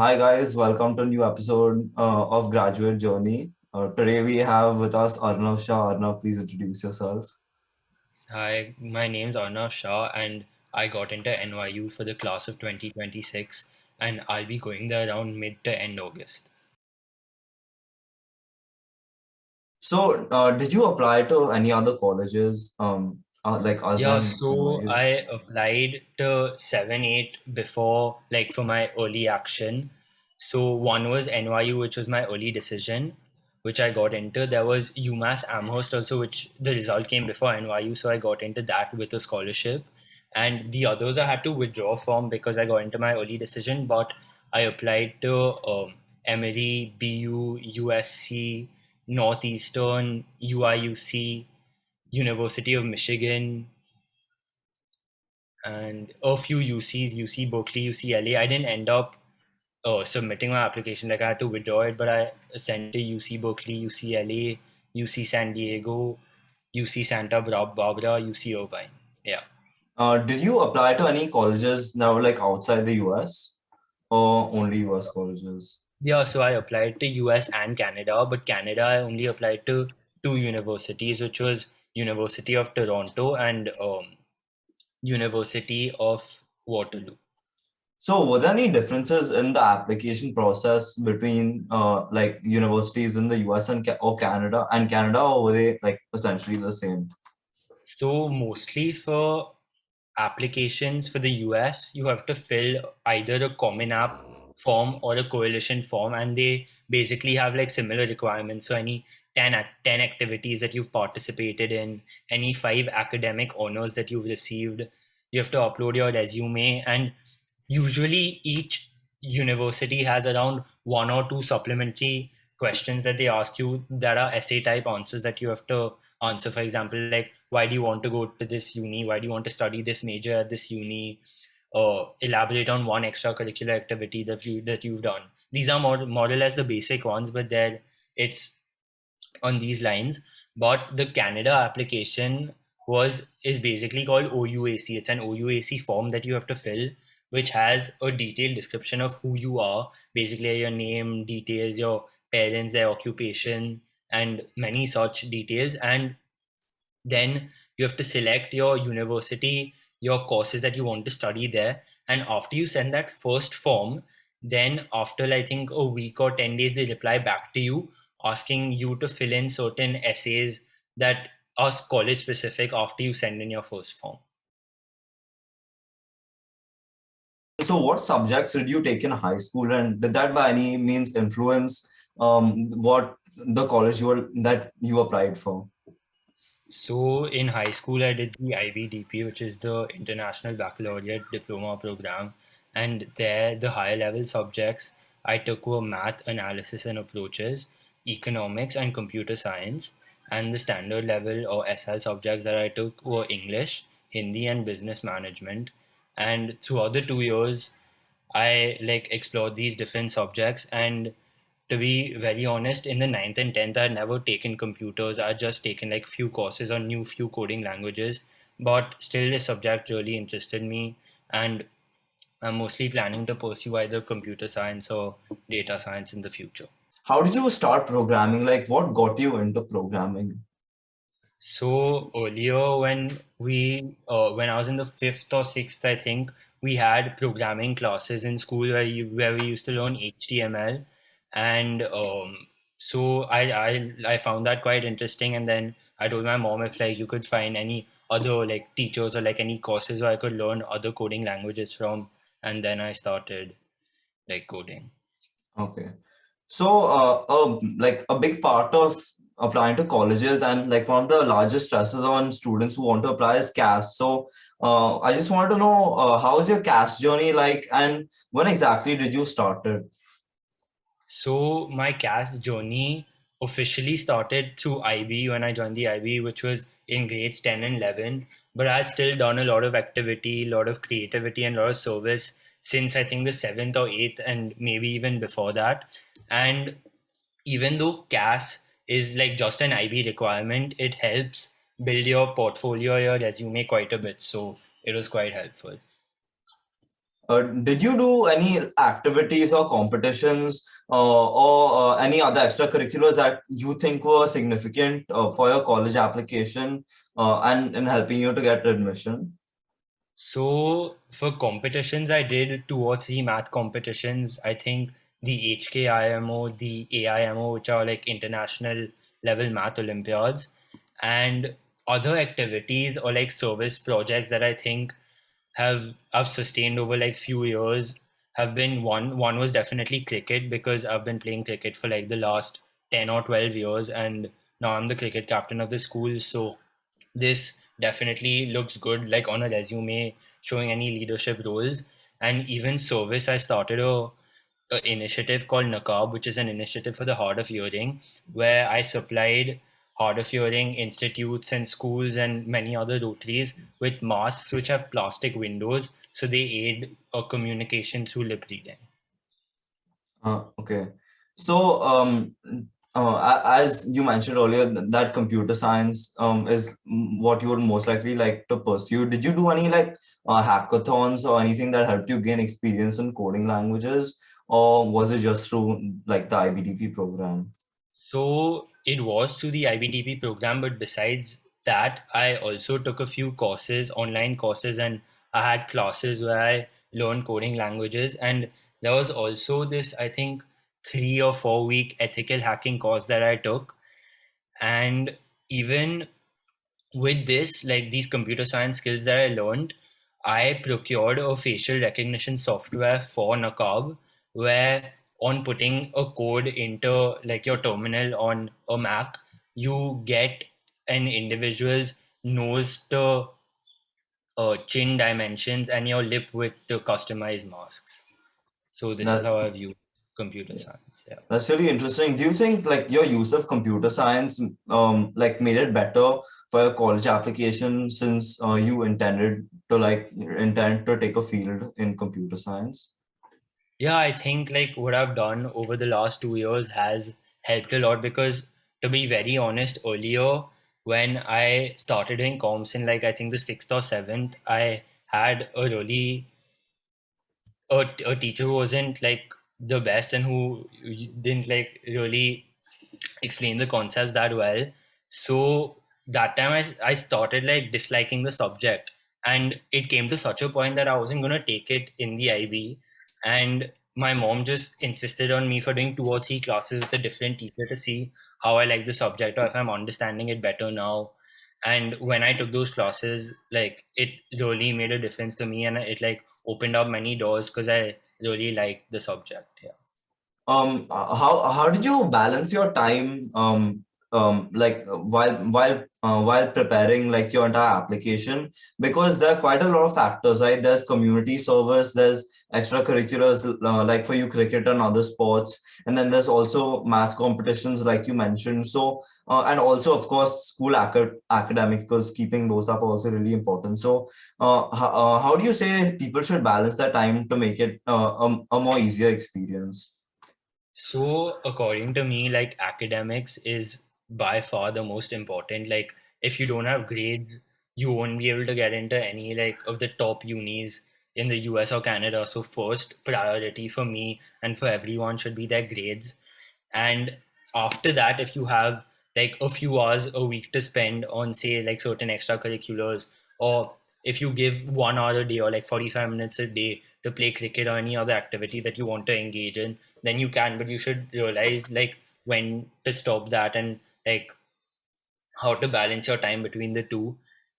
Hi guys, welcome to a new episode of Graduate Journey. Today we have with us Arnav Shah. Arnav, please introduce yourself. Hi, my name's Arnav Shah, and I got into NYU for the class of 2026, and I'll be going there around mid to end August. Did you apply to any other colleges, like other Yeah, than so NYU? I applied to 7, 8 before, like for my early action. So one was NYU, which was my early decision, which I got into. There was UMass Amherst also, which the result came before NYU, so I got into that with a scholarship. And the others I had to withdraw from because I got into my early decision, but I applied to Emory, BU, USC, Northeastern, UIUC, University of Michigan, and a few UCs, UC Berkeley, UCLA. I didn't end up submitting my application. Like I had to withdraw it, but I sent to UC Berkeley, UCLA, UC San Diego, UC Barbara, UC Irvine. Yeah. Did you apply to any colleges that were like outside the US or only US colleges? Yeah, so I applied to US and Canada, but Canada I only applied to two universities, which was University of Toronto and University of Waterloo. So, were there any differences in the application process between like universities in the US and or Canada and Canada, or were they like essentially the same? So mostly for applications for the US, you have to fill either a Common App form or a coalition form, and they basically have like similar requirements. So any 10 activities that you've participated in, any 5 academic honors that you've received, you have to upload your resume, and usually each university has around one or two supplementary questions that they ask you that are essay type answers that you have to answer. For example, like why do you want to go to this uni, why do you want to study this major at this uni, elaborate on one extracurricular activity that you've done. These are more or less the basic ones, but there it's on these lines. But the Canada application was is basically called OUAC. It's an OUAC form that you have to fill, which has a detailed description of who you are, basically your name, details, your parents, their occupation, and many such details. And then you have to select your university, your courses that you want to study there. And after you send that first form, then after I think a week or 10 days, they reply back to you asking you to fill in certain essays that are college specific after you send in your first form. So, what subjects did you take in high school, and did that by any means influence what the college that you applied for? So in high school, I did the IBDP, which is the International Baccalaureate Diploma Program. And there, the higher level subjects I took were math, analysis and approaches, economics, and computer science. And the standard level or SL subjects that I took were English, Hindi, and business management. And throughout the 2 years, I like explored these different subjects. And to be very honest, in the ninth and tenth, I'd never taken computers. I'd just taken like few courses on new few coding languages. But still, the subject really interested me, and I'm mostly planning to pursue either computer science or data science in the future. How did you start programming? Like, what got you into programming? So earlier, when I was in the fifth or sixth, I think we had programming classes in school where we used to learn HTML, and so I found that quite interesting. And then I told my mom if like you could find any other like teachers or like any courses where I could learn other coding languages from, and then I started like coding. Okay. Like a big part of applying to colleges and like one of the largest stresses on students who want to apply is caste. I just wanted to know how is your caste journey like, and when exactly did you start it? So my CAS journey officially started through IB when I joined the IB, which was in grades 10 and 11. But I had still done a lot of activity, a lot of creativity, and a lot of service since I think the seventh or eighth, and maybe even before that. And even though CAS is like just an IB requirement, it helps build your portfolio, your resume quite a bit. So it was quite helpful. Did you do any activities or competitions or any other extracurriculars that you think were significant for your college application and in helping you to get admission? So for competitions, I did two or three math competitions. I think the HKIMO, the AIMO, which are like international level math Olympiads, and other activities or like service projects that I think have sustained over like few years have been one was definitely cricket, because I've been playing cricket for like the last 10 or 12 years, and now I'm the cricket captain of the school. So this definitely looks good like on a resume, showing any leadership roles. And even service, I started a initiative called Nakab, which is an initiative for the hard of hearing, where I supplied hard of hearing institutes and schools and many other rotaries with masks which have plastic windows, so they aid communication through lip reading. Okay. So, as you mentioned earlier, that computer science is what you would most likely like to pursue. Did you do any like hackathons or anything that helped you gain experience in coding languages, or was it just through like the IBDP program? So it was through the IBTP program, but besides that, I also took a few courses, online courses, and I had classes where I learned coding languages. And there was also this, I think, 3 or 4 week ethical hacking course that I took. And even with this, like these computer science skills that I learned, I procured a facial recognition software for Nakab, where on putting a code into like your terminal on a Mac, you get an individual's nose to chin dimensions and your lip width to customized masks. So this is That how I view computer science. Yeah. That's really interesting. Do you think like your use of computer science like made it better for your college application since you intended to intend to take a field in computer science? Yeah, I think like what I've done over the last 2 years has helped a lot, because to be very honest, earlier when I started doing comms in like I think the sixth or seventh, I had a teacher who wasn't like the best and who didn't like really explain the concepts that well. So that time I started like disliking the subject, and it came to such a point that I wasn't going to take it in the IB. And my mom just insisted on me for doing 2 or 3 classes with a different teacher to see how I like the subject or if I'm understanding it better now. And when I took those classes, like it really made a difference to me, and it like opened up many doors because I really liked the subject. Yeah. How did you balance your time like while preparing like your entire application, because there are quite a lot of factors, right? There's community service, there's extracurriculars like for you cricket and other sports, and then there's also math competitions like you mentioned. So and also of course school academics, because keeping those up also really important. So how do you say people should balance their time to make it a more easier experience? So, according to me, like academics is by far the most important. Like, if you don't have grades, you won't be able to get into any like of the top unis in the US or Canada. So, first priority for me and for everyone should be their grades. And after that, if you have like a few hours a week to spend on say like certain extracurriculars, or if you give 1 hour a day or like 45 minutes a day to play cricket or any other activity that you want to engage in, then you can. But you should realize like when to stop that, and like how to balance your time between the two,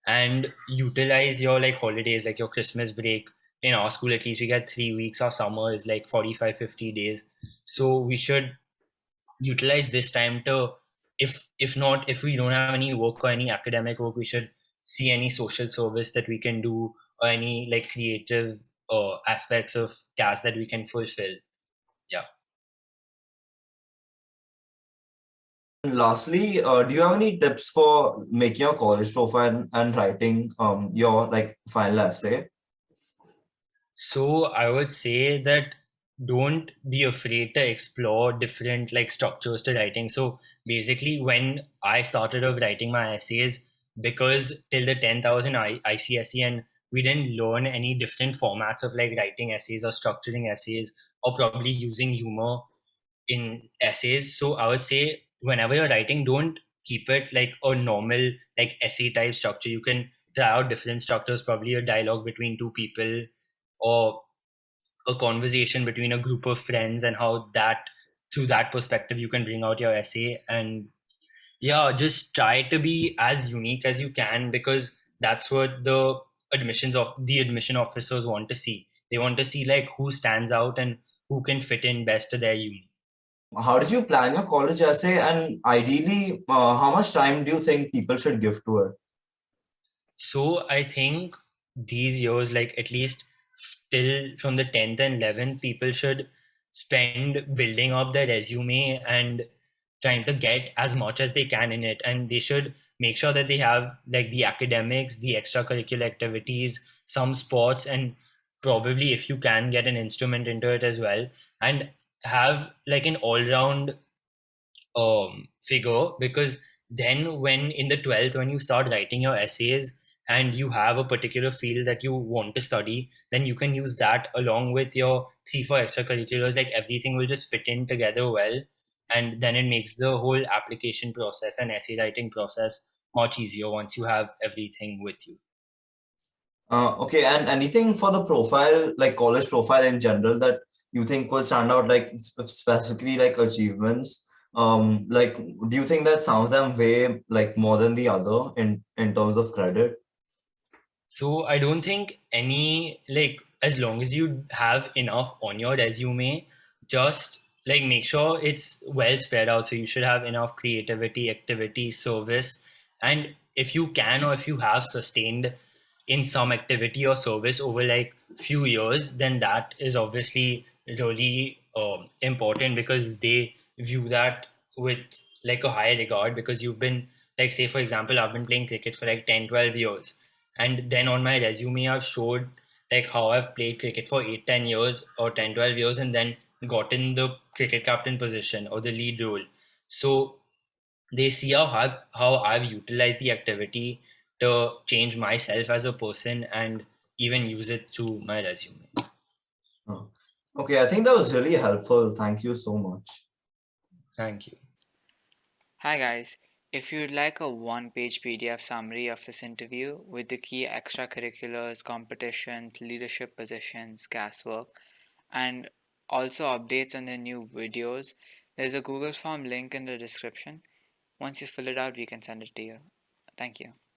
and utilize your like holidays, like your Christmas break. In our school at least we get 3 weeks. Our summer is like 45-50 days, so we should utilize this time to, if not, if we don't have any work or any academic work, we should see any social service that we can do, or any like creative aspects of tasks that we can fulfill. Yeah. And lastly, do you have any tips for making your college profile and writing your like final essay? So I would say that don't be afraid to explore different like structures to writing. So basically, when I started of writing my essays, because till the 10,000 ICSE and we didn't learn any different formats of like writing essays or structuring essays or probably using humor in essays. So I would say whenever you're writing, don't keep it like a normal like essay type structure. You can try out different structures, probably a dialogue between two people or a conversation between a group of friends, and how that through that perspective you can bring out your essay. And yeah, just try to be as unique as you can, because that's what the admission officers want to see. They want to see like who stands out and who can fit in best to their unit. How did you plan your college essay, and ideally, how much time do you think people should give to it? So I think these years, like at least till from the 10th and 11th, people should spend building up their resume and trying to get as much as they can in it. And they should make sure that they have like the academics, the extracurricular activities, some sports, and probably if you can get an instrument into it as well. And have like an all round figure, because then when in the 12th when you start writing your essays and you have a particular field that you want to study, then you can use that along with your 3 4 extracurriculars. Like everything will just fit in together well, and then it makes the whole application process and essay writing process much easier once you have everything with you. Okay, and anything for the profile, like college profile in general, that you think will stand out, like specifically like achievements? Like, do you think that some of them weigh like more than the other in terms of credit? So I don't think any, like, as long as you have enough on your resume, just like make sure it's well spread out. So you should have enough creativity, activity, service. And if you can, or if you have sustained in some activity or service over like few years, then that is obviously really important, because they view that with like a high regard, because you've been like, say for example, I've been playing cricket for like 10 12 years, and then on my resume I've showed like how I've played cricket for 8 10 years or 10 12 years, and then gotten the cricket captain position or the lead role. So they see how I've utilized the activity to change myself as a person and even use it to my resume. Uh, Okay, I think that was really helpful. Thank you so much. Thank you. Hi guys, if you'd like a one-page PDF summary of this interview with the key extracurriculars, competitions, leadership positions, classwork, and also updates on the new videos, there's a Google form link in the description. Once you fill it out, we can send it to you. Thank you.